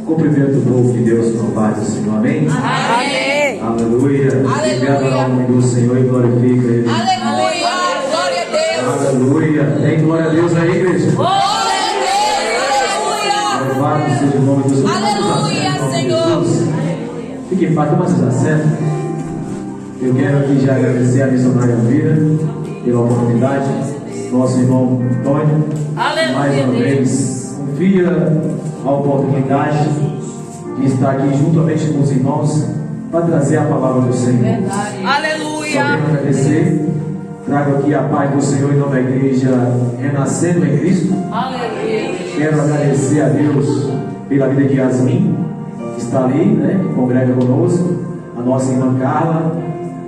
Cumprimento o povo de Deus com a paz do Senhor. Amém? Amém. Aleluia. Obrigado ao nome do Senhor e glorifica Ele. Aleluia. Glória a Deus. Aleluia. Tem glória a Deus aí, igreja? Glória a Deus. Louvado seja o nome do Senhor. Aleluia, Senhor. Fique em paz, toma seus assentos. Eu quero aqui já agradecer a missionária Elvira pela oportunidade. Nosso irmão Antônio, mais uma vez, confia a oportunidade de estar aqui juntamente com os irmãos para trazer a palavra do Senhor. Aleluia. Só quero agradecer. Trago aqui a paz do Senhor em nome da igreja Renascendo em Cristo. Aleluia. Quero agradecer a Deus pela vida de Yasmin, que está ali, né, que congrega conosco. A nossa irmã Carla,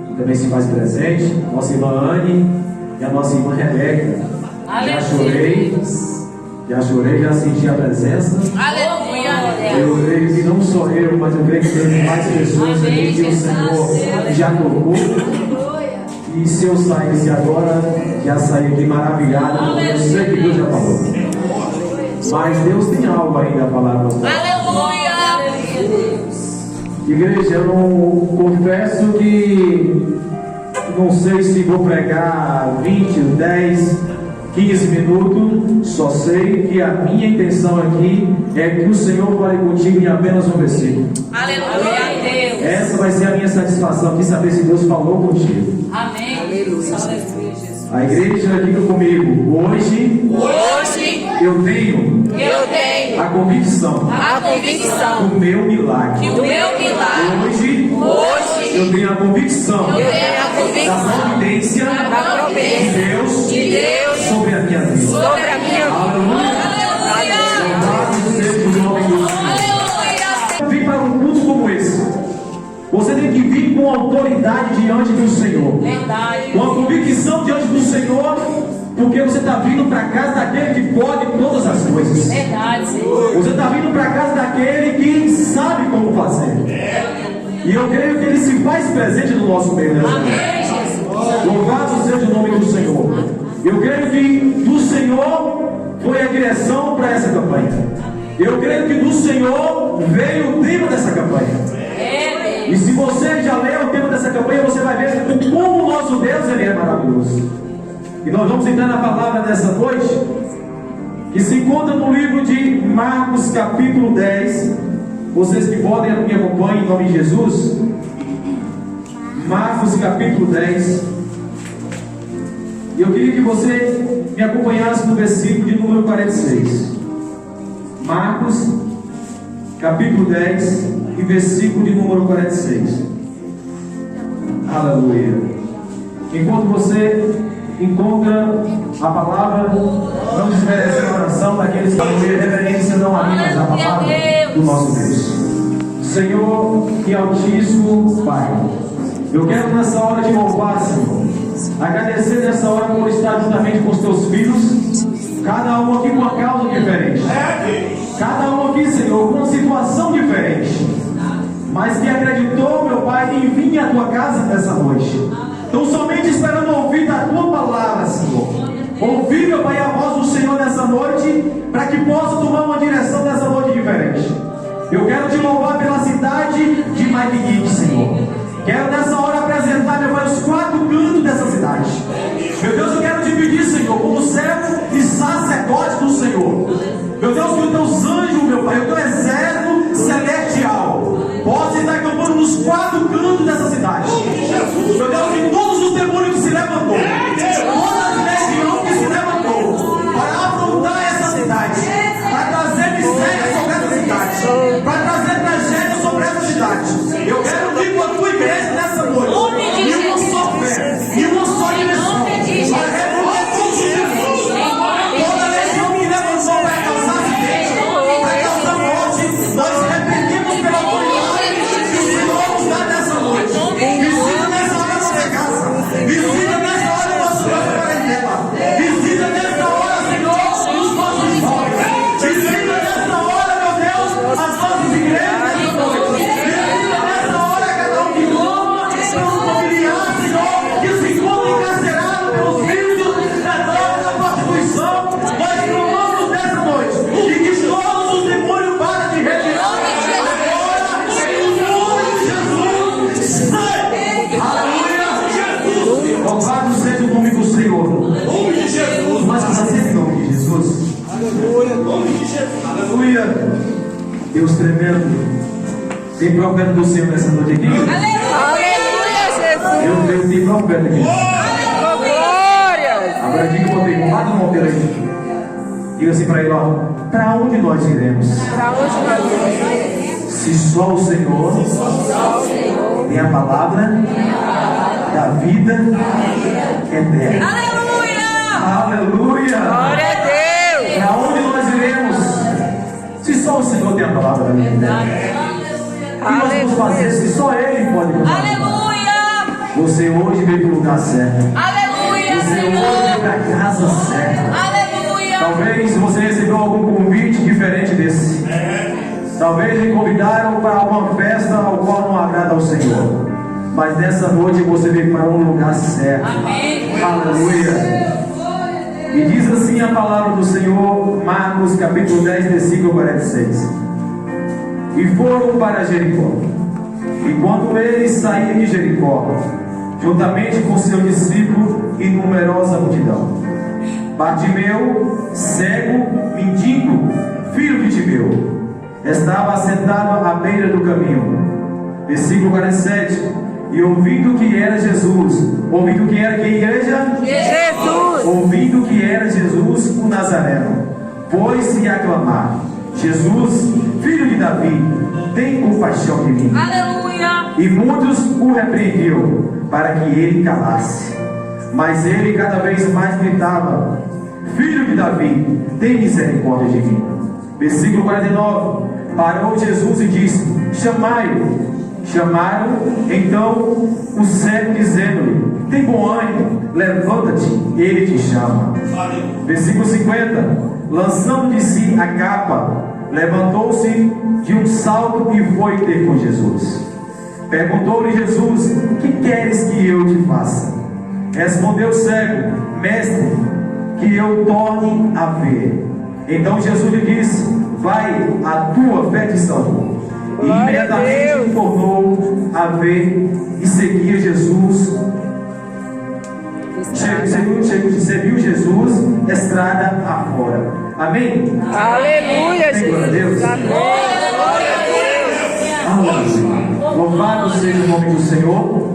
que também se faz presente. Nossa irmã Anne e a nossa irmã Rebeca. Já chorei, já senti a presença. Aleluia. Eu creio que não só eu, mas eu creio que tem mais pessoas aqui que o Senhor já tocou. E se eu saísse agora, já saí aqui maravilhado, porque eu sei que Deus já falou. Mas Deus tem algo ainda a falar para nós. Aleluia. Igreja, eu confesso que não sei se vou pregar 20, 10, 15 minutos. Só sei que a minha intenção aqui é que o Senhor fale contigo em apenas um versículo. Aleluia, Deus. Essa vai ser a minha satisfação aqui, saber se Deus falou contigo. Amém. Aleluia, Jesus. A igreja, diga comigo, hoje eu tenho a convicção do meu milagre. Hoje eu tenho a convicção da providência de Deus sobre a minha vida. Aleluia. Louvado seja o nome do Senhor. Vim para um culto como esse. Você tem que vir com autoridade diante do Senhor. Verdade. Com a convicção diante do Senhor, porque você está vindo para a casa daquele que pode todas as coisas. Verdade, Senhor. Você está vindo para a casa daquele que sabe como fazer. E eu creio que ele se faz presente no nosso meio. Amém, Jesus. Louvado seja o nome do Senhor. Eu creio que do Senhor foi a direção para essa campanha. Eu creio que do Senhor veio o tema dessa campanha. E se você já leu o tema dessa campanha, você vai ver como o nosso Deus ele é maravilhoso. E nós vamos entrar na palavra dessa noite, que se encontra no livro de Marcos capítulo 10. Vocês que podem me acompanhar em nome de Jesus. Marcos capítulo 10. E eu queria que você me acompanhasse no versículo de número 46. Marcos capítulo 10 e versículo de número 46. Aleluia. Enquanto você encontra a palavra, vamos desmerecer a oração daqueles que aleluia, reverência não a mim, mas a palavra do nosso Deus. Senhor e Altíssimo Pai, eu quero nessa hora te louvar, Senhor. Agradecer nessa hora por estar juntamente com os teus filhos, cada um aqui com uma causa diferente, cada um aqui, Senhor, com uma situação diferente, mas que acreditou, meu Pai, em vir à tua casa nessa noite. Então, somente esperando ouvir da tua palavra, Senhor. Ouvir, meu Pai, a voz do Senhor nessa noite, para que possa tomar uma direção nessa noite diferente. Eu quero te louvar pela cidade de Maiguiguite, Senhor. Quero nessa hora apresentar, meu Pai, os 4 cantos dessa cidade. Meu Deus, eu quero te pedir, Senhor, como servo e sacerdote do Senhor. Meu Deus, que os teus anjos, meu Pai, o teu exército celestial possa estar acampando nos 4 cantos dessa cidade. Meu Deus, que todos os demônios que se levantou, todas as legiões que se levantou para afrontar essa cidade, para trazer miséria sobre essa cidade, para trazer tragédia sobre essa cidade, eu quero vir com a tua igreja nessa noite, e uma só fé, e uma só direção, para remover todos os demônios, toda legião que levantou para causar acidente, para causar morte, Deus tremendo. Tem profeta do Senhor nessa noite aqui? Aleluia, Jesus. Eu creio que tem profeta aqui. Glória. Agora diga que eu tenho lá no Monteiro aí. Diga assim para ele, ó. Para onde nós iremos? Para onde nós iremos? Se só o Senhor tem a palavra da vida eterna. Aleluia! Glória a Deus. Para onde nós iremos? Se só o Senhor tem a palavra da vida eterna. O que nós vamos fazer se só Ele pode fazer? Aleluia! Você hoje veio para o lugar certo. Aleluia, Você hoje Senhor! veio para a casa certa. Aleluia! Talvez você recebeu algum convite diferente desse. Talvez lhe convidaram para uma festa ao qual não agrada ao Senhor. Mas nessa noite você veio para um lugar certo. Amém! Aleluia! E diz assim a palavra do Senhor, Marcos capítulo 10, versículo 46. E foram para Jericó. E quando eles saíram de Jericó, juntamente com seu discípulo e numerosa multidão, Bartimeu, cego, mendigo, filho de Timeu, estava sentado à beira do caminho. Versículo 47. E ouvindo que era Jesus, ouvindo que era que igreja? Jesus. Ouvindo que era Jesus o Nazareno, pôs-se a clamar: Jesus, filho de Davi, tem compaixão de mim. Aleluia! E muitos o repreendiam para que ele calasse. Mas ele cada vez mais gritava: Filho de Davi, tem misericórdia de mim. Versículo 49. Parou Jesus e disse: Chamai-o. Chamaram então o cego, dizendo-lhe: Tem bom ânimo, levanta-te, ele te chama. Versículo 50. Lançando de si a capa, levantou-se de um salto e foi ter com Jesus. Perguntou-lhe Jesus: Que queres que eu te faça? Respondeu o cego: Mestre, que eu torne a ver. Então Jesus lhe disse: Vai, a tua fé te salvou. E imediatamente tornou a ver e seguia Jesus. Seguiu Jesus estrada afora. Amém? Aleluia, Tem glória a Deus? Jesus. Aleluia. Louvado seja o nome do Senhor.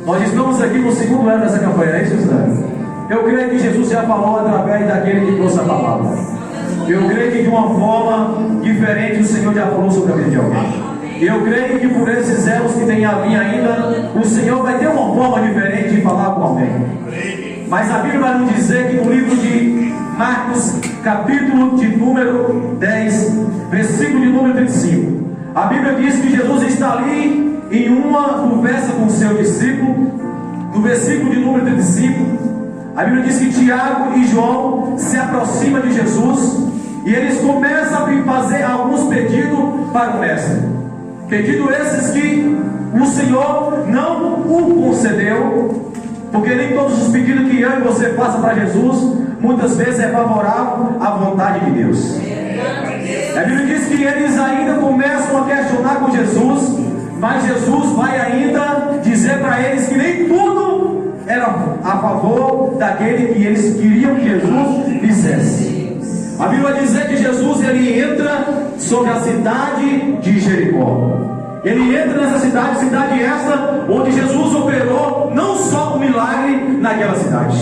Nós estamos aqui no segundo ano dessa campanha, é isso, Suzane? Eu creio que Jesus já falou através daquele que trouxe a palavra. Eu creio que de uma forma diferente o Senhor já falou sobre a vida de alguém. Eu creio que por esses elos que tem a vir ainda, o Senhor vai ter uma forma diferente de falar com alguém. Mas a Bíblia vai nos dizer que no livro de Marcos, capítulo de número 10, versículo de número 35, a Bíblia diz que Jesus está ali em uma conversa com o seu discípulo. No versículo de número 35, a Bíblia diz que Tiago e João se aproximam de Jesus e eles começam a fazer alguns pedidos para o mestre. Pedido esses que o Senhor não o concedeu, porque nem todos os pedidos que eu e você façam para Jesus, muitas vezes é favorável à vontade de Deus. A Bíblia diz que eles ainda começam a questionar com Jesus, mas Jesus vai ainda dizer para eles que nem tudo era a favor daquele que eles queriam que Jesus fizesse. A Bíblia vai dizer que Jesus ele entra sobre a cidade de Jericó. Ele entra nessa cidade essa onde Jesus operou não só um milagre naquela cidade,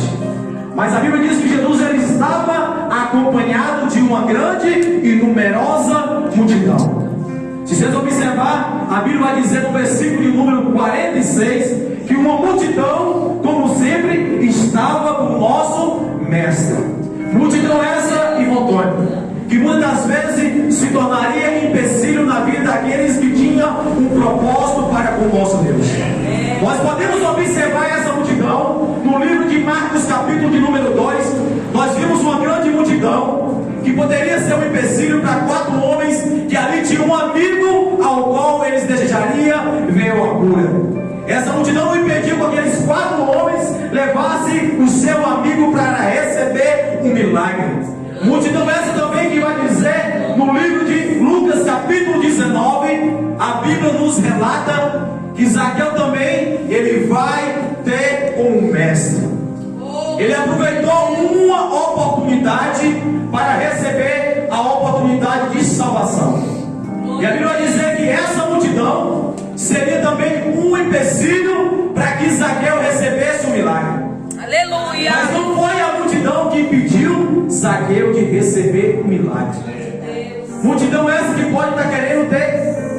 mas a Bíblia diz que Jesus ele estava acompanhado de uma grande e numerosa multidão. Se vocês observar, a Bíblia vai dizer no versículo de número 46 que uma multidão, como sempre, estava com o nosso mestre. Multidão essa e montônia, que muitas vezes se tornaria empecilho na vida daqueles que tinham um propósito para com o nosso Deus. Nós podemos observar essa multidão no livro de Marcos, capítulo de número 2. Nós vimos uma grande multidão que poderia ser um empecilho para 4 homens que ali tinham um amigo ao qual eles desejariam ver a cura. Essa multidão não impediu que aqueles 4 homens levassem o seu amigo para receber um milagre. Multidão essa também que vai dizer no livro de Lucas capítulo 19, a Bíblia nos relata que Zaqueu também ele vai ter um mestre. Ele aproveitou uma oportunidade para receber a oportunidade de salvação. E a Bíblia vai dizer que essa multidão seria também um empecilho para que Zaqueu recebesse o milagre. Aleluia. Mas não foi a multidão que impediu Zaqueu de receber o milagre. Multidão essa que pode estar querendo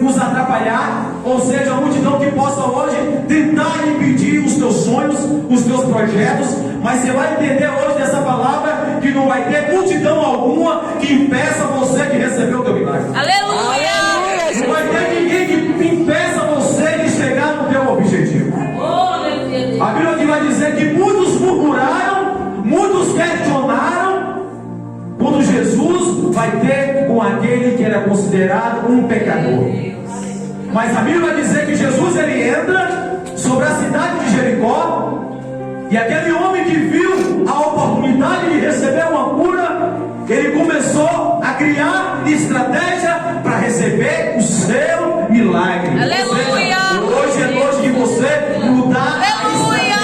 nos atrapalhar, ou seja, a multidão que possa hoje tentar impedir os teus sonhos, os teus projetos, mas você vai entender hoje dessa palavra que não vai ter multidão alguma que impeça você de receber o teu milagre. Aleluia. Não vai ter ninguém que impeça você de chegar no teu objetivo. A Bíblia vai dizer que muitos murmuraram, muitos questionaram, quando Jesus vai ter com aquele que era considerado um pecador. Mas a Bíblia vai dizer que Jesus ele entra sobre a cidade de Jericó, e aquele homem que viu a oportunidade de receber uma cura, ele começou a criar estratégia para receber o seu milagre. Aleluia. Hoje é noite de você mudar a estratégia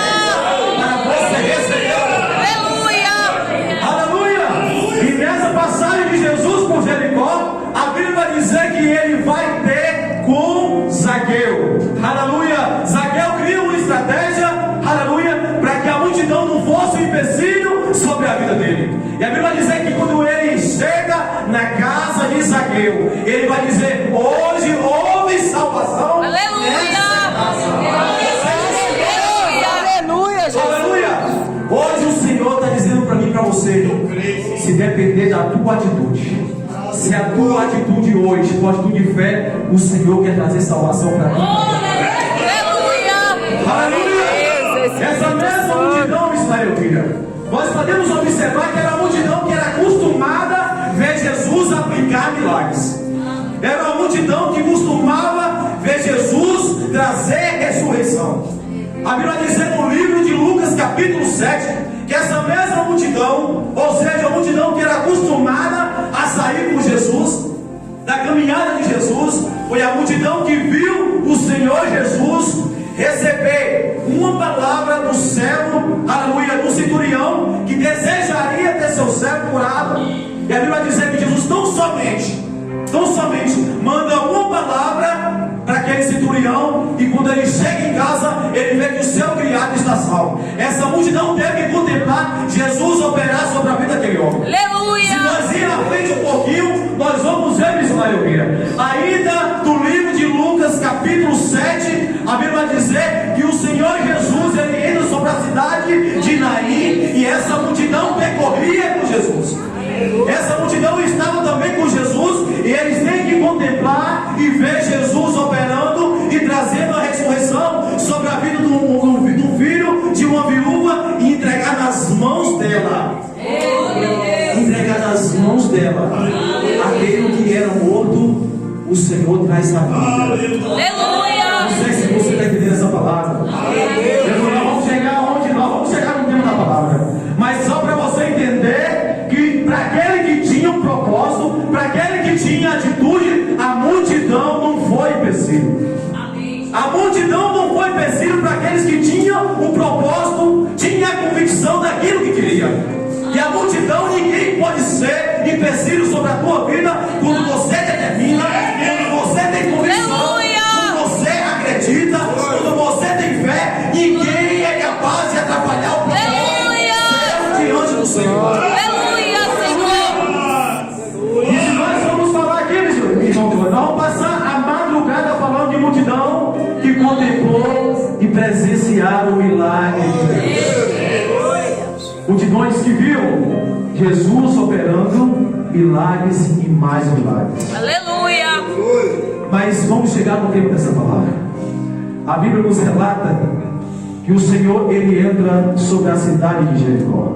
para você receber. Aleluia. E nessa passagem de Jesus por Jericó, a Bíblia vai dizer que ele vai ter com Zaqueu. Aleluia. Zaqueu cria uma estratégia, aleluia, para que a multidão não fosse um empecilho sobre a vida dele. E a Bíblia vai dizer que quando ele chega na casa de Zaqueu, ele vai dizer: hoje houve salvação. Aleluia. Nessa casa. Aleluia, Jesus. Aleluia. Hoje o Senhor está dizendo para mim e para você: se depender da tua atitude, se a tua atitude hoje, tua atitude de fé, o Senhor quer trazer salvação para mim. Aleluia. Essa mesma multidão, Israel, filha, nós podemos observar que era uma multidão que era acostumada a ver Jesus aplicar milagres. Era uma multidão que costumava ver Jesus trazer ressurreição. A Bíblia diz no livro de Lucas capítulo 7 que essa mesma multidão, ou seja, a multidão que era acostumada a sair com Jesus, da caminhada de Jesus, foi a multidão que viu o Senhor Jesus receber uma palavra do servo, aleluia, do centurião, que desejaria ter seu servo curado. E a Bíblia vai dizer que Jesus tão somente manda uma palavra para aquele centurião, e quando ele chega em casa, ele vê que o seu criado está salvo. Essa multidão teve que contemplar Jesus operar sobre a vida daquele homem. Aleluia. Se nós ir à frente um pouquinho, nós vamos ver isso, Maria. Ainda do livro de Lucas capítulo 7, a Bíblia vai dizer que o Senhor Jesus ele entra sobre a cidade de Naim, e essa multidão percorria com Jesus. Essa multidão estava também com Jesus, e eles têm que contemplar e ver Jesus operando e trazendo a ressurreição sobre a vida do filho de uma viúva, e entregar nas mãos dela. Entregar nas mãos dela aquele que era morto, o Senhor traz a vida. Aleluia. Não sei se você está entendendo essa palavra. Nós vamos chegar onde? Nós vamos chegar no tema da palavra. Mas só para você entender que para aquele que tinha um propósito, para aquele que tinha atitude, a multidão não foi empecilho. A multidão não foi empecilho para aqueles que tinham um propósito, tinha a convicção daquilo que queria. E a multidão, ninguém pode ser empecilho sobre a tua vida quando você determina, quando você tem convicção, quando você acredita, quando você tem fé. Ninguém é capaz de atrapalhar o propósito diante do Senhor. Aleluia, Senhor. E se nós vamos falar aqui, irmão, nós vamos passar a madrugada falando de multidão que contemplou e presenciaram o milagre de Deus. Multidões que viram Jesus operando milagres e mais milagres. Aleluia. Mas vamos chegar no tempo dessa palavra. A Bíblia nos relata que o Senhor ele entra sobre a cidade de Jericó.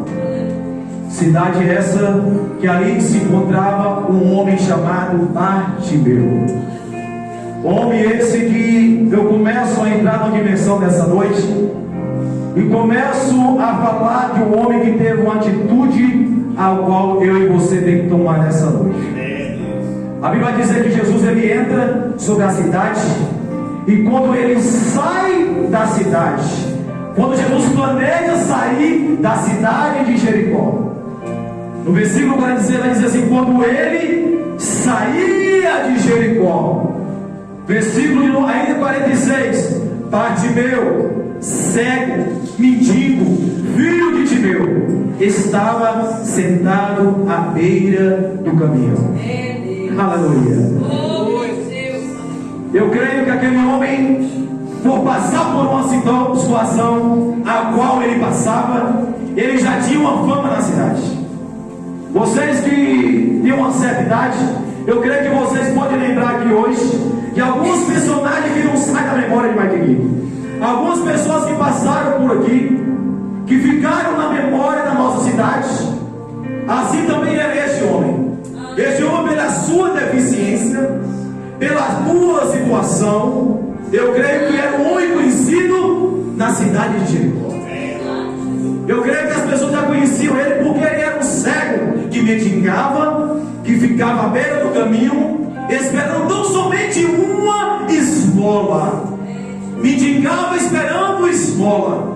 Cidade essa que ali se encontrava um homem chamado Bartimeu. Homem esse que eu começo a entrar na dimensão dessa noite e começo a falar de um homem que teve uma atitude ao qual eu e você tem que tomar nessa noite. A Bíblia vai dizer que Jesus ele entra sobre a cidade, e quando ele sai da cidade, quando Jesus planeja sair da cidade de Jericó, no versículo vai dizer assim: quando ele saía de Jericó, Jericó. Versículo ainda 46. Bartimeu, cego, mendigo, filho de Timeu, estava sentado à beira do caminho. Aleluia. Eu creio que aquele homem, por passar por uma situação a qual ele passava, ele já tinha uma fama na cidade. Vocês que têm uma certa idade, eu creio que vocês podem lembrar aqui hoje de alguns personagens que não saem da memória de Maiquegui. Algumas pessoas que passaram por aqui, que ficaram na memória da nossa cidade. Assim também era este homem. Este homem, pela sua deficiência, pela sua situação, eu creio que era o único conhecido na cidade de Jericó. Eu creio que as pessoas já conheciam ele porque ele era um cego que mendigava, que ficava à beira do caminho, esperando tão somente uma esmola. Mendigava esperando esmola.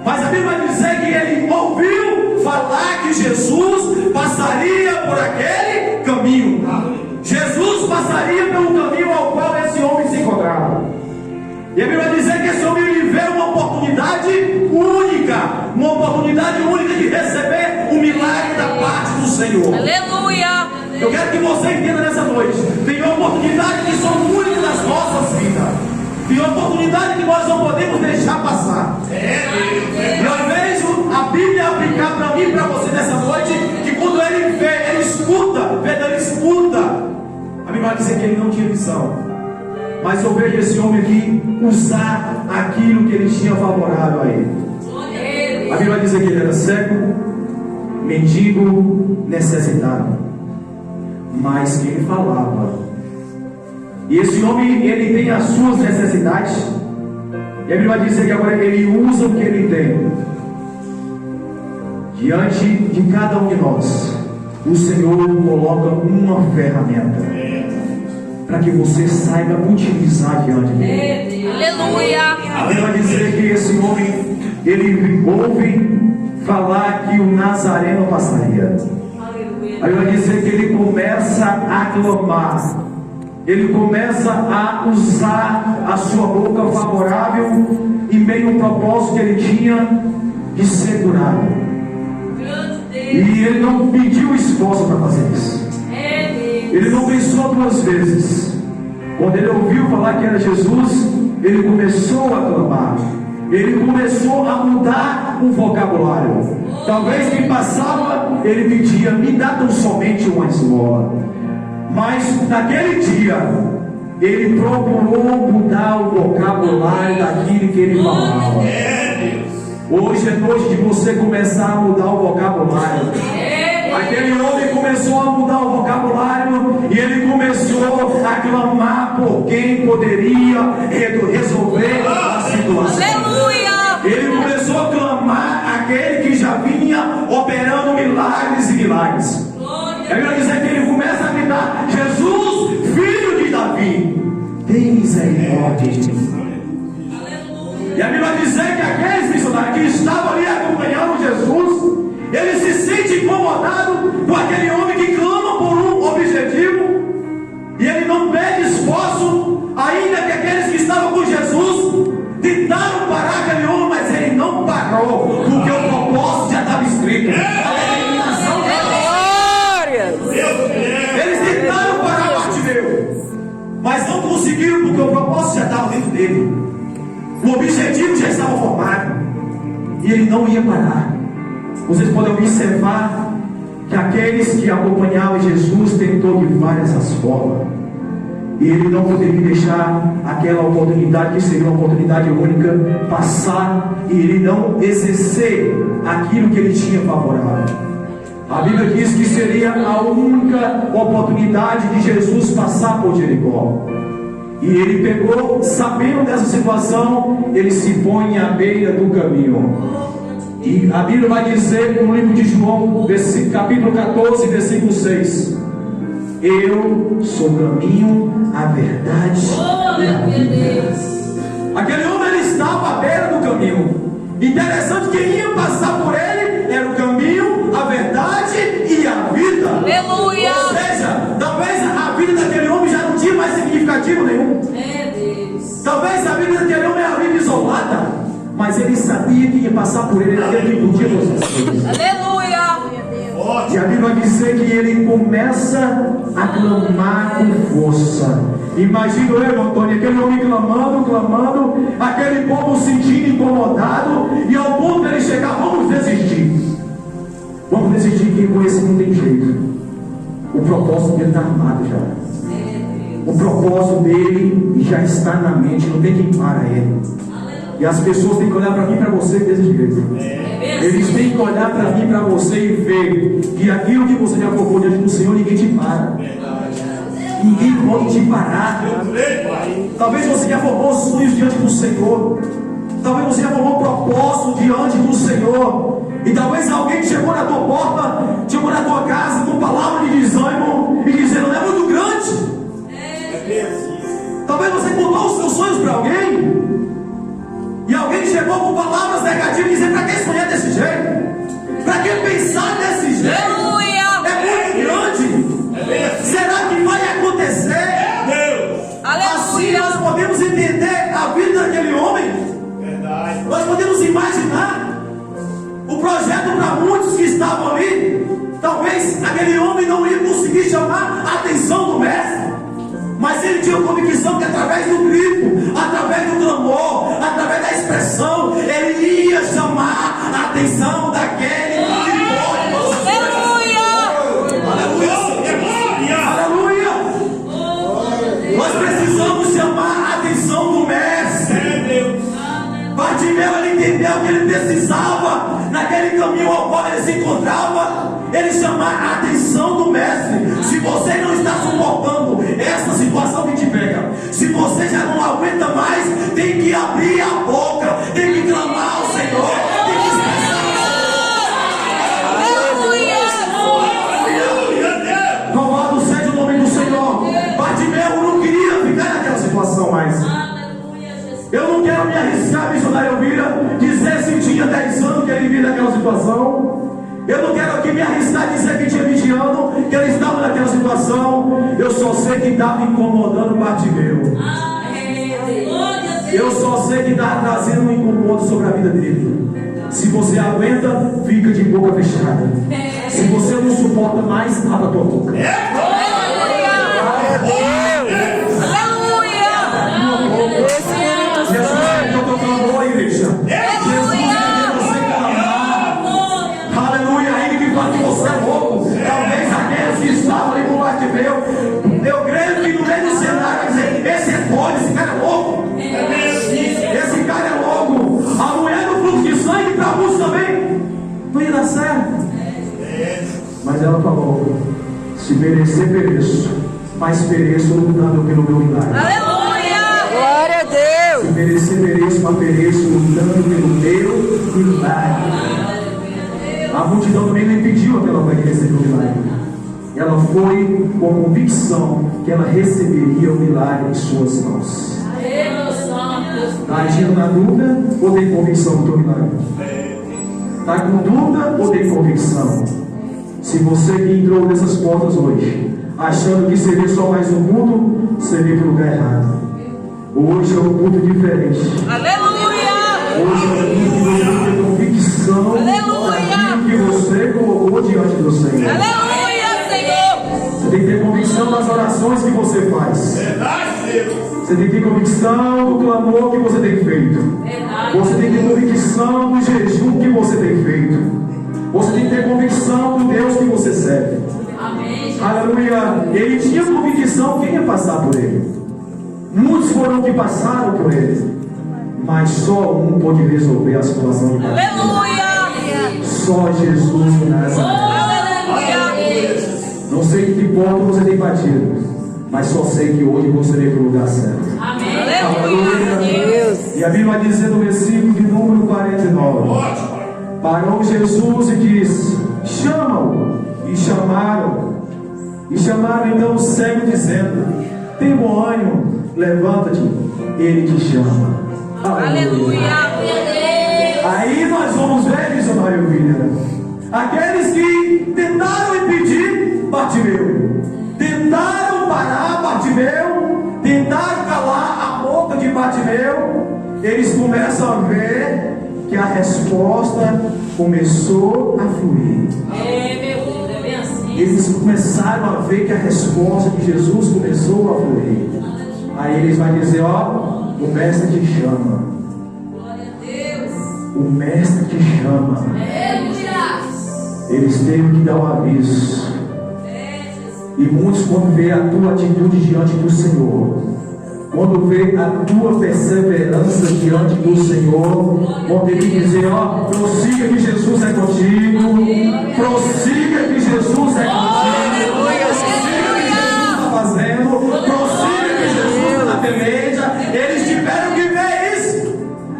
Mas a Bíblia vai dizer que ele ouviu falar que Jesus passaria por aquele caminho. Jesus passaria pelo caminho ao qual esse homem se encontrava. E a Bíblia vai dizer que esse homem viveu uma oportunidade única de receber o milagre da parte do Senhor. Aleluia. Eu quero que você entenda nessa noite: tem oportunidades que são únicas nas nossas vidas, tem oportunidade que nós não podemos deixar passar. E eu vejo a Bíblia aplicar para mim e para você nessa noite, que quando ele vê, ele escuta, a Bíblia vai dizer que ele não tinha visão, mas eu vejo esse homem aqui usar aquilo que ele tinha favorável a ele. A Bíblia vai dizer que ele era cego, mendigo, necessitado, mas que ele falava. E esse homem, ele tem as suas necessidades, e a Bíblia vai dizer que agora ele usa o que ele tem. Diante de cada um de nós, o Senhor coloca uma ferramenta para que você saiba utilizar diante dele. Aleluia. A Bíblia vai dizer que esse homem, ele ouve falar que o Nazareno passaria. A Bíblia vai dizer que ele começa a clamar, ele começa a usar a sua boca favorável em meio ao propósito que ele tinha de ser curado. E ele não pediu esforço para fazer isso. Ele não pensou duas vezes. Quando ele ouviu falar que era Jesus, ele começou a clamar. Ele começou a mudar o vocabulário. Talvez quem passava, ele pedia: me dá tão somente uma esmola. Mas naquele dia, ele procurou mudar o vocabulário daquilo que ele falava. Hoje é noite de você começar a mudar o vocabulário. Aquele homem começou a mudar o vocabulário e ele começou a clamar por quem poderia resolver a situação. Aleluia. Ele começou a clamar aquele que já vinha operando milagres e milagres. A Bíblia diz que ele começa a gritar: Jesus, filho de Davi, tem misericórdia de mim. E a Bíblia vai dizer que aqueles missionários que estavam ali acompanhando Jesus, ele se sente incomodado com aquele homem que clama por um objetivo, e ele não pede esforço, ainda que aqueles que estavam com Jesus tentaram parar aquele homem, mas ele não parou, porque o propósito já estava escrito. A eliminação eles tentaram parar Bartimeu, mas não conseguiram, porque o propósito já estava dentro dele. O objetivo já estava formado e ele não ia parar. Vocês podem observar que aqueles que acompanhavam Jesus tentou de várias as formas, e ele não poderia deixar aquela oportunidade, que seria uma oportunidade única, passar e ele não exercer aquilo que ele tinha favorável. A Bíblia diz que seria a única oportunidade de Jesus passar por Jericó. E ele pegou, sabendo dessa situação, ele se põe à beira do caminho. E a Bíblia vai dizer no livro de João, capítulo 14, versículo 6: eu sou o caminho, a verdade e a vida. Aquele homem, ele estava à beira do caminho. Interessante que quem ia passar por ele era o caminho, a verdade e a vida. Aleluia. Ou seja, talvez a vida daquele homem já não tinha mais significado. indicativo nenhum. Talvez a vida daquele homem era uma vida isolada, mas ele sabia que ia passar por ele naquele que podia você. Aleluia. E a Bíblia vai dizer que ele começa a clamar com força. Imagina eu, Antônio, aquele homem clamando, aquele povo se sentindo incomodado, e ao ponto dele chegar, vamos desistir, que com esse não tem jeito. O propósito dele está armado já. O propósito dele já está na mente, não tem quem para ele. E as pessoas têm que olhar para mim e para você desse jeito. Eles têm que olhar para mim e para você e ver que aquilo que você já colocou diante do Senhor, ninguém te para. Ninguém pode te parar. Talvez você já formou sonhos diante do Senhor. Talvez você já formou propósito diante do Senhor. E talvez alguém chegou na tua porta, chegou na tua casa com palavra de desânimo e dizendo, não é muito grande. Talvez você contou os seus sonhos para alguém e alguém chegou com palavras negativas e dizendo, para que sonhar desse jeito? Para que pensar desse jeito? É muito grande. Será que vai acontecer? Assim nós podemos entender a vida daquele homem. Nós podemos imaginar o projeto para muitos que estavam ali. Talvez aquele homem não ia conseguir chamar a atenção do mestre, mas ele tinha convicção que através do grito, através do clamor, através da expressão, ele ia chamar a atenção daquele que pode. Aleluia! Nós precisamos chamar a atenção do mestre. Bartimeu, ele entendeu que ele precisava, naquele caminho ao qual ele se encontrava, ele chamar a atenção do mestre. Se você não está suportando essa situação que te pega, se você já não aguenta mais, tem que abrir a boca, tem que clamar ao Senhor, tem que expressar. Louvado seja o nome do Senhor. Bartimeu não queria ficar naquela situação mais. Eu não quero me arriscar, missionário Elvira, dizer se tinha 10 anos que ele vivia naquela situação. Eu não quero aqui me arriscar dizer que tinha 20 anos que ele estava naquela situação. Eu só sei que estava incomodando Bartimeu. Eu só sei que está trazendo um incomodo sobre a vida dele. Se você aguenta, fica de boca fechada. Se você não suporta mais, abra a tua boca. Jesus é o teu clamor, igreja. Jesus é você clamar. Aleluia. Ainda que fala que você é louco. Talvez aqueles que estavam ali com Bartimeu, eu creio que no meio do cenário vai dizer, esse é doido, esse cara é louco. Esse cara é louco. A mulher do fluxo de sangue para muitos também não ia dar certo. Mas ela falou, se merecer, pereço, mas pereço lutando pelo meu milagre. Glória a Deus. Se merecer, mereço, mas pereço lutando pelo meu milagre. A multidão também não impediu aquela mulher de receber o milagre. Ela foi com convicção que ela receberia o milagre em suas mãos. Está agindo na dúvida ou tem convicção do teu milagre? Está com dúvida ou tem convicção? Se você que entrou nessas portas hoje, achando que seria só mais um culto, você veio para o lugar errado. Hoje é um culto diferente. Aleluia! Hoje é um culto que você tem convicção daquilo que você colocou diante do Senhor. Aleluia, Senhor! Você tem que ter convicção das orações que você faz. Você tem que ter convicção do clamor que você tem feito. Você tem que ter convicção do jejum que você tem feito. Você tem que ter convicção do Deus que você serve. Amém. Aleluia. Ele tinha convicção quem ia passar por ele. Muitos foram que passaram por ele, mas só um pôde resolver a situação de Aleluia. Só Jesus de Nazaré. Aleluia. Não sei de que ponto você tem batido, mas só sei que hoje você veio para o lugar certo. Amém. Aleluia. E a Bíblia vai dizer no versículo de número 49: parou Jesus e disse: chama-o. E chamaram. E chamaram então o cego, dizendo: tem bom ânimo, levanta-te, ele te chama. Aleluia. Aí nós vamos ver, missionário William, aqueles que tentaram impedir Bartimeu, tentaram parar Bartimeu, tentaram Bartimeu, eles começam a ver que a resposta começou a fluir. Meu Deus, é bem assim. Eles começaram a ver que a resposta de Jesus começou a fluir. Aí eles vão dizer, ó, o mestre te chama. Glória a Deus. O mestre te chama. Aleluia. Eles teve que dar um aviso. E muitos, quando vê a tua atitude diante do Senhor, quando vê a tua perseverança diante do Senhor, vão ter que dizer, ó, prossiga que Jesus é contigo, prossiga que Jesus é contigo, prossiga que Jesus está fazendo, prossiga que Jesus está peleja. Eles tiveram que ver isso.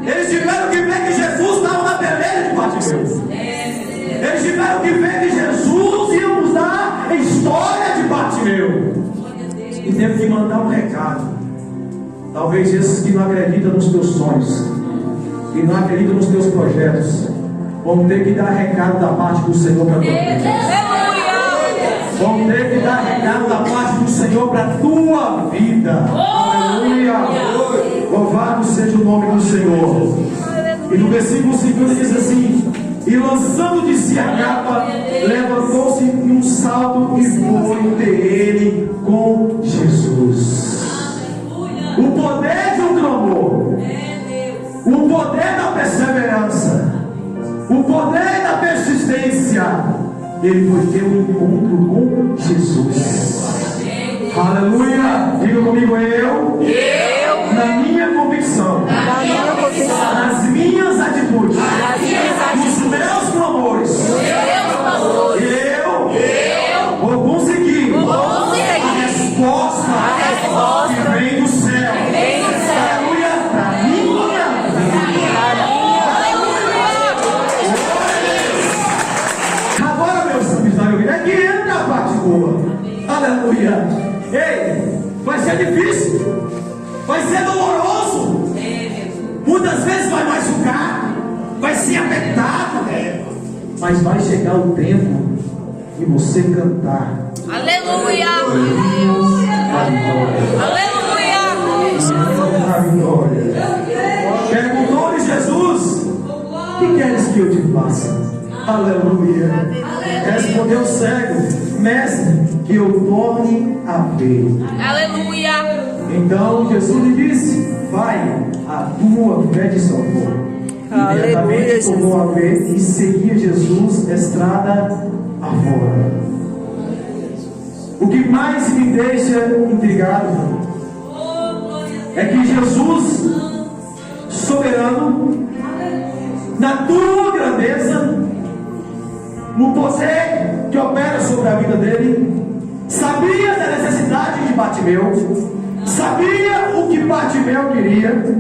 Eles tiveram que ver que Jesus estava na peleja de Bartimeu. Eles tiveram que ver que Jesus ia mudar a história de Bartimeu. E teve que mandar um recado. Talvez esses que não acreditam nos teus sonhos, que não acreditam nos teus projetos, vão ter que dar recado da parte do Senhor para a tua vida. Vão ter que dar recado da parte do Senhor para a tua vida. Aleluia. Louvado seja o nome do Senhor. E no versículo 50 diz assim: e lançando de si a capa, levantou-se em um salto e foi ter ele com Jesus. O poder de um clamor, o poder da perseverança, o poder da persistência, ele foi ter um encontro com Jesus. Aleluia! Diga comigo, eu na minha convicção, nas minhas atitudes, nos meus clamores, eu vou conseguir a resposta que vem do céu. Aleluia! Para minha vida. Agora, meus amigos, é que entra a parte boa. Aleluia! Ei, vai ser difícil, vai ser doloroso, muitas vezes vai machucar, vai ser apertado, mas vai chegar o tempo de você cantar. Aleluia. A vitória. Perguntou-lhe Jesus: que queres que eu te faça? Aleluia. Respondeu o cego: mestre, que eu torne a ver. Aleluia. Então Jesus lhe disse: vai, a tua fé te salvou. Imediatamente tornou a ver e seguia Jesus estrada afora. O que mais me deixa intrigado é que Jesus, soberano, na tua grandeza, no poder que opera sobre a vida dele, sabia da necessidade de Bartimeu, sabia o que Bartimeu queria,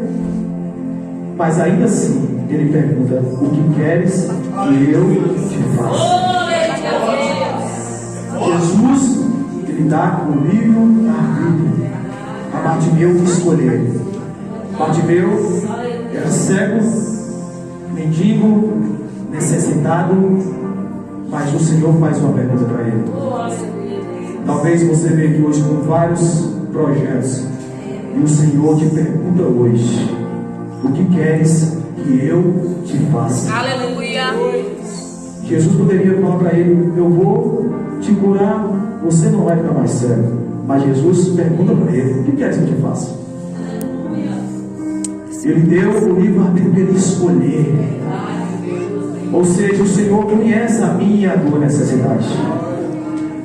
mas ainda assim ele pergunta: o que queres que eu te faça? Jesus, ele dá o livre arbítrio a Bartimeu escolher. Bartimeu era cego, mendigo, necessitado, mas o Senhor faz uma pergunta para ele. Talvez você veja aqui hoje com vários projetos e o Senhor te pergunta hoje: o que queres que eu te faça? Aleluia. Jesus poderia falar para ele: eu vou te curar, você não vai ficar mais cego. Mas Jesus pergunta para ele: o que queres que eu te faça? Ele deu o livre-arbítrio para ele escolher. Ou seja, o Senhor conhece a minha e a tua necessidade.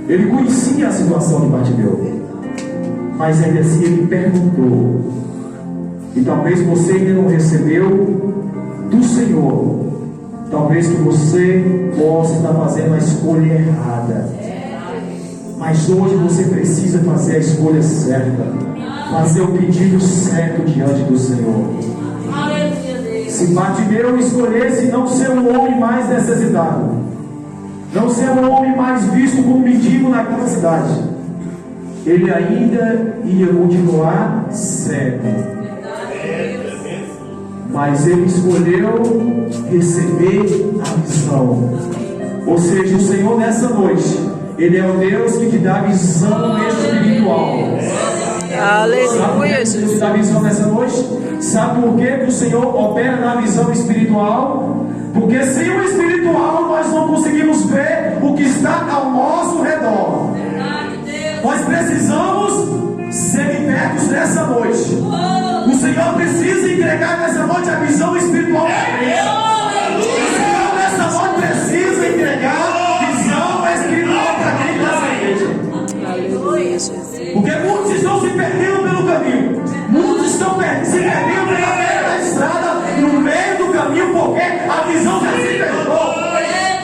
Ele conhecia a situação de Bartimeu, mas ainda assim ele perguntou. E talvez você ainda não recebeu do Senhor. Talvez que você possa estar fazendo a escolha errada. Mas hoje você precisa fazer a escolha certa, fazer o pedido certo diante do Senhor. Se Bartimeu escolhesse não ser um homem mais necessitado, não ser um homem mais visto como mendigo naquela cidade, ele ainda ia continuar cego. Mas ele escolheu receber a visão. Ou seja, o Senhor nessa noite, Ele é o Deus que te dá visão espiritual. Aleluia, Sabe por que Deus dá visão nessa noite? Sabe por que o Senhor opera na visão espiritual? Porque sem o espiritual nós não conseguimos ver o que está ao nosso redor. Nós precisamos ser libertos nessa noite. O Senhor precisa entregar nessa noite a visão espiritual da igreja. O Senhor nessa noite precisa entregar visão espiritual para quem está nessa igreja. Porque muitos estão se perdendo pelo caminho. Muitos estão se perdendo pela beira da estrada, no meio do caminho, porque a visão já se fechou.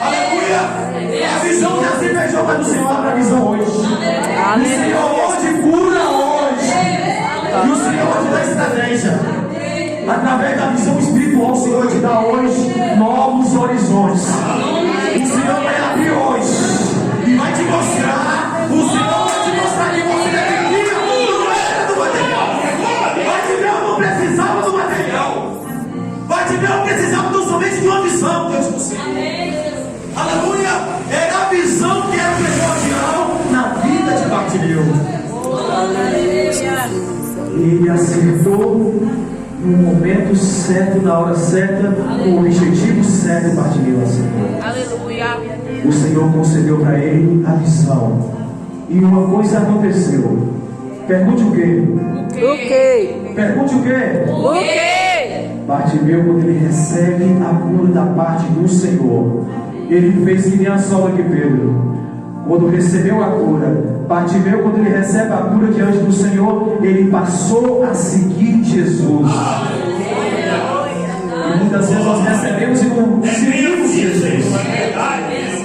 Aleluia! A visão já se fechou, mas o Senhor abre a visão hoje. O Senhor hoje cura hoje. E o Senhor te dá estratégia. Através da visão espiritual, o Senhor te dá hoje novos horizontes. O Senhor vai abrir hoje e vai te mostrar. O Senhor vai te mostrar que você dependia do era do material. Vai te ver, eu não precisava do material. Vai te ver, eu precisava tão somente de uma visão, Deus do céu. Aleluia! Era a visão que era primordial na vida de Bartimeu. Ele acertou no momento certo, na hora certa, com o objetivo certo. Bartimeu acertou. Aleluia. O Senhor concedeu para ele a visão. E uma coisa aconteceu. Pergunte o quê? O quê? Pergunte o quê? O quê? Bartimeu, quando ele recebe a cura da parte do Senhor, ele fez que nem a sogra de Pedro. Quando recebeu a cura, Bartimeu, quando ele recebe a cura diante do Senhor, ele passou a seguir Jesus. E muitas vezes nós recebemos e não seguimos Jesus.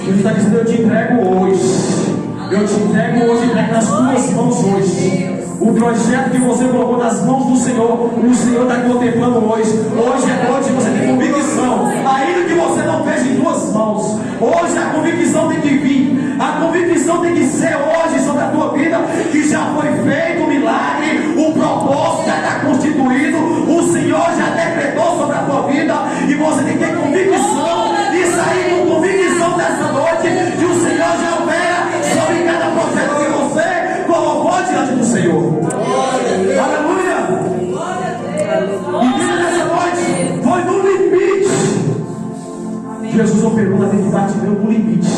Jesus está dizendo: eu te entrego hoje. Eu te entrego hoje, entrego nas tuas mãos hoje. O projeto que você colocou nas mãos do Senhor, o Senhor está contemplando hoje. Hoje é noite, você tem convicção, ainda que você não veja em tuas mãos. Hoje a convicção tem que vir. A convicção tem que ser hoje sobre a tua vida, que já foi feito o milagre, o propósito já está constituído, o Senhor já decretou sobre a tua vida, e você tem que ter convicção e sair com convicção dessa noite, que o Senhor já opera sobre cada projeto que você colocou diante do Senhor. Aleluia! E vida nessa noite foi no limite. Jesus operou na vida de Bartimeu no limite.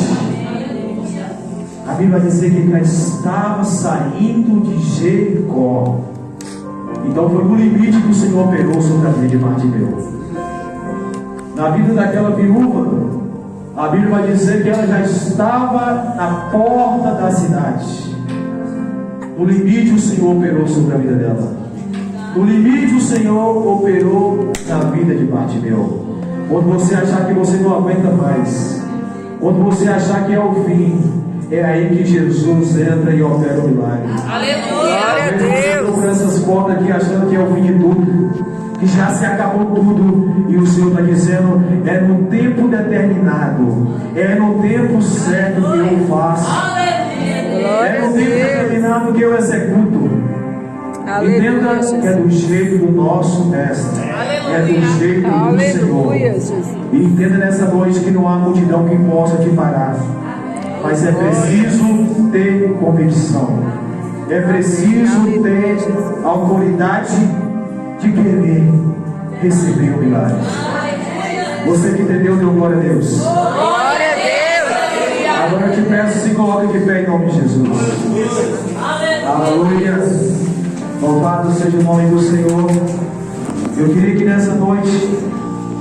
A Bíblia vai dizer que ele já estava saindo de Jericó. Então foi no limite que o Senhor operou sobre a vida de Bartimeu. Na vida daquela viúva, a Bíblia vai dizer que ela já estava na porta da cidade. No limite o Senhor operou sobre a vida dela. No limite o Senhor operou na vida de Bartimeu. Quando você achar que você não aguenta mais, quando você achar que é o fim, é aí que Jesus entra e opera o milagre. Aleluia. Glória a Deus. Por essas portas aqui achando que é o fim de tudo, que já se acabou tudo, e o Senhor está dizendo: é no tempo determinado, é no tempo certo que eu faço, é no tempo determinado que eu executo. Entenda que é do jeito do nosso mestre, é do jeito do Senhor. E entenda nessa noite que não há multidão que possa te parar, mas é preciso ter convicção, é preciso ter autoridade de querer receber o milagre. Você que entendeu, deu glória a Deus. Glória a Deus. Agora eu te peço, se coloque de pé em nome de Jesus. Aleluia. Louvado seja o nome do Senhor. Eu queria que nessa noite,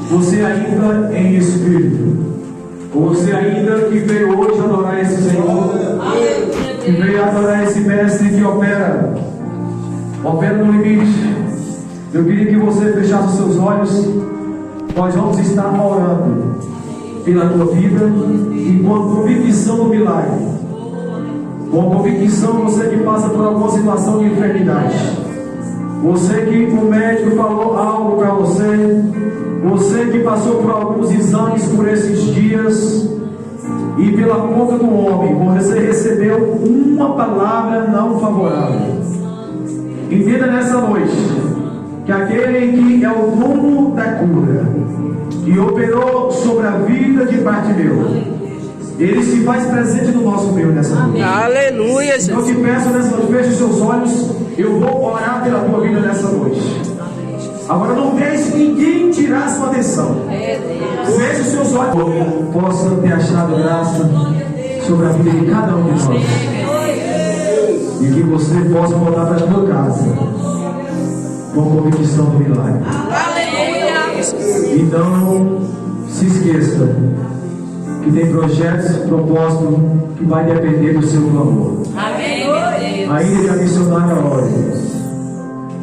você ainda em espírito, você ainda que veio hoje adorar esse Senhor, que veio adorar esse mestre que opera no limite, eu queria que você fechasse os seus olhos. Nós vamos estar orando pela tua vida e com a convicção do milagre, com a convicção, você que passa por alguma situação de enfermidade, você que o médico falou algo para você, você que passou por alguns exames por esses dias, e pela boca do homem você recebeu uma palavra não favorável. Entenda nessa noite que aquele que é o dono da cura, que operou sobre a vida de Bartimeu, ele se faz presente no nosso meio nessa noite. Aleluia, Eu Jesus. te peço nessa noite, feche os seus olhos. Eu vou orar pela tua vida nessa noite. Agora não deixe ninguém tirar sua atenção. Feche os seus olhos. Possa ter achado graça sobre a vida de cada um de nós. E que você possa voltar para a tua casa com a convicção do milagre. E não se esqueça que tem projetos, propósitos que vai depender do seu clamor. Ainda que a missionária ore,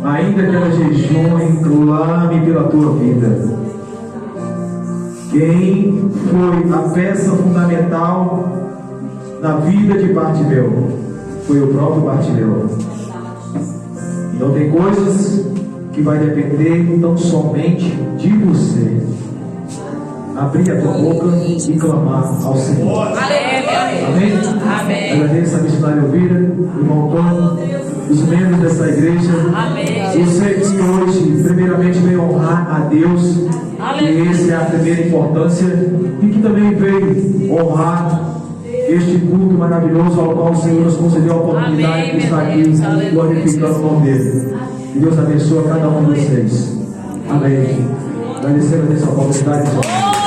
ainda que ela jejue, clame pela tua vida. Quem foi a peça fundamental na vida de Bartimeu foi o próprio Bartimeu. Então tem coisas que vai depender tão somente de você. Abrir a tua boca e clamar ao Senhor. Amém? Amém. Agradeço a missionária Elvira, o irmão Tom, os membros dessa igreja. Amém. Você que hoje, primeiramente, veio honrar a Deus, que essa é a primeira importância, e que também veio honrar este culto maravilhoso ao qual o Senhor nos concedeu a oportunidade de estar aqui glorificando o nome dele. Que Deus abençoe a cada um de vocês. Amém. Agradecendo a essa oportunidade.